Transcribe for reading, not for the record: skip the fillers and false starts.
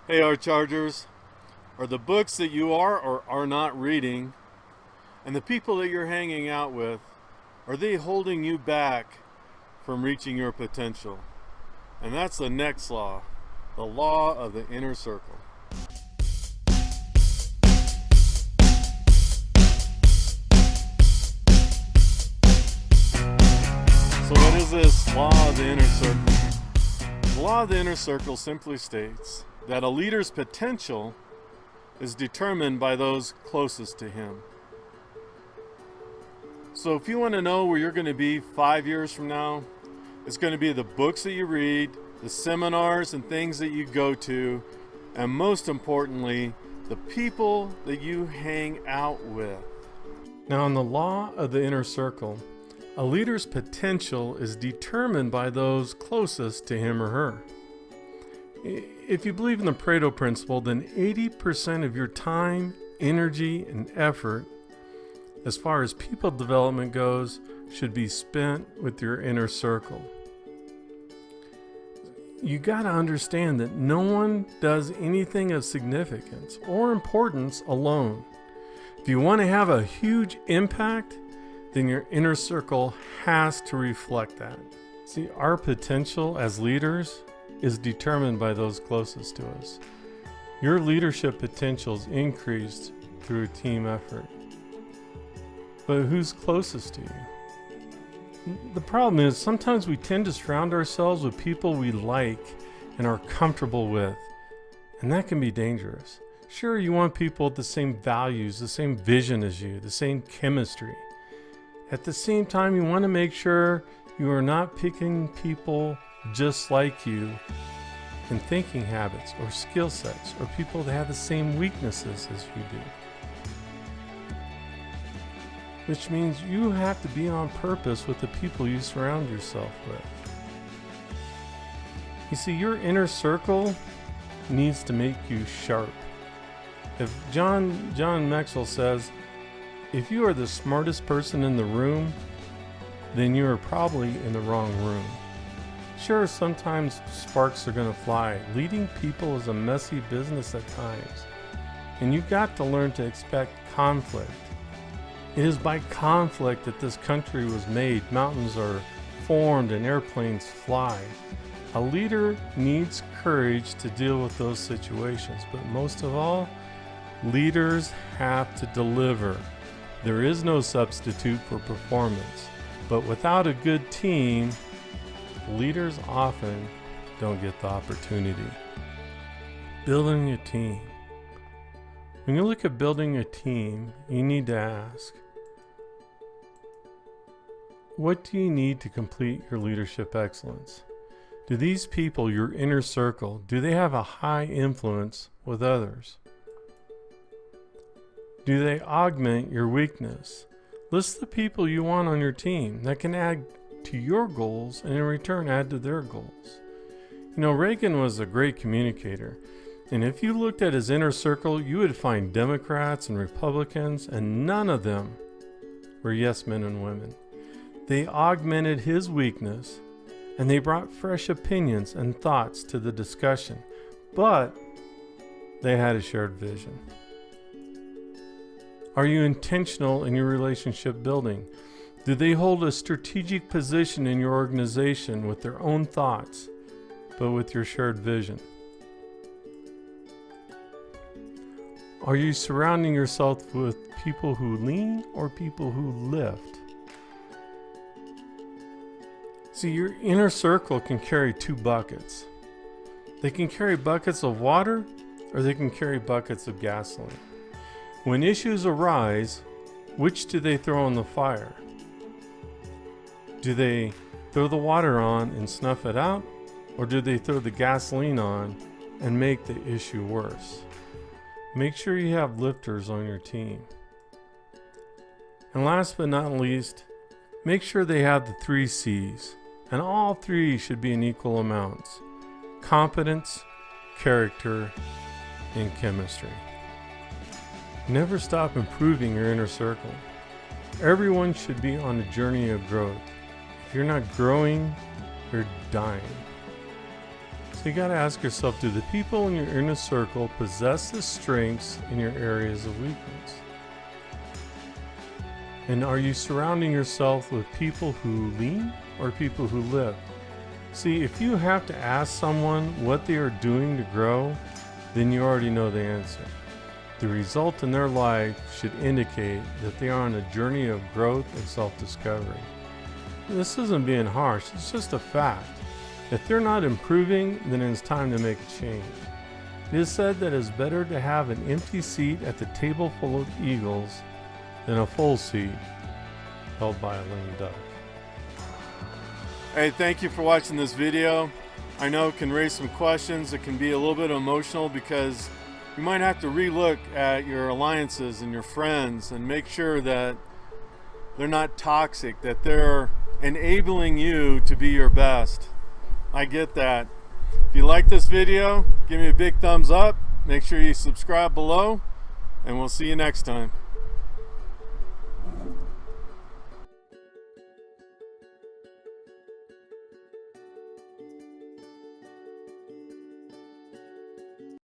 Hey, our Chargers, are the books that you are or are not reading and the people that you're hanging out with, are they holding you back from reaching your potential? And that's the next law, the law of the inner circle. So what is this law of the inner circle? The law of the inner circle simply states that a leader's potential is determined by those closest to him. So if you want to know where you're going to be 5 years from now, it's going to be the books that you read, the seminars and things that you go to, and most importantly, the people that you hang out with. Now, in the law of the inner circle, a leader's potential is determined by those closest to him or her. If you believe in the Pareto Principle, then 80% of your time, energy, and effort, as far as people development goes, should be spent with your inner circle. You got to understand that no one does anything of significance or importance alone. If you want to have a huge impact, then your inner circle has to reflect that. See, our potential as leaders is determined by those closest to us. Your leadership potential is increased through a team effort. But who's closest to you? The problem is sometimes we tend to surround ourselves with people we like and are comfortable with, and that can be dangerous. Sure, you want people with the same values, the same vision as you, the same chemistry. At the same time, you want to make sure you are not picking people just like you in thinking habits or skill sets, or people that have the same weaknesses as you do. Which means you have to be on purpose with the people you surround yourself with. You see, your inner circle needs to make you sharp. If John Maxwell says, if you are the smartest person in the room, then you are probably in the wrong room. Sure, sometimes sparks are going to fly. Leading people is a messy business at times, and you've got to learn to expect conflict. It is by conflict that this country was made. Mountains are formed and airplanes fly. A leader needs courage to deal with those situations, but most of all, leaders have to deliver. There is no substitute for performance, but without a good team, leaders often don't get the opportunity. Building a team. When you look at building a team, you need to ask, what do you need to complete your leadership excellence? Do these people, your inner circle, do they have a high influence with others? Do they augment your weakness? List the people you want on your team that can add to your goals and in return add to their goals. You know, Reagan was a great communicator, and if you looked at his inner circle, you would find Democrats and Republicans, and none of them were yes men and women. They augmented his weakness, and they brought fresh opinions and thoughts to the discussion, but they had a shared vision. Are you intentional in your relationship building? Do they hold a strategic position in your organization with their own thoughts, but with your shared vision? Are you surrounding yourself with people who lean or people who lift? See, your inner circle can carry two buckets. They can carry buckets of water, or they can carry buckets of gasoline. When issues arise, which do they throw in the fire? Do they throw the water on and snuff it out, or do they throw the gasoline on and make the issue worse? Make sure you have lifters on your team. And last but not least, make sure they have the 3 C's, and all 3 should be in equal amounts: competence, character, and chemistry. Never stop improving your inner circle. Everyone should be on a journey of growth. If you're not growing, you're dying. So you got to ask yourself, do the people in your inner circle possess the strengths in your areas of weakness? And are you surrounding yourself with people who lead or people who live? See, if you have to ask someone what they are doing to grow, then you already know the answer. The result in their life should indicate that they are on a journey of growth and self-discovery. This isn't being harsh, it's just a fact. If they're not improving, then it's time to make a change. It is said that it's better to have an empty seat at the table full of eagles than a full seat held by a lame duck. Hey, thank you for watching this video. I know it can raise some questions. It can be a little bit emotional because you might have to relook at your alliances and your friends and make sure that they're not toxic, that they're enabling you to be your best. I get that. If you like this video, give me a big thumbs up. Make sure you subscribe below, and we'll see you next time.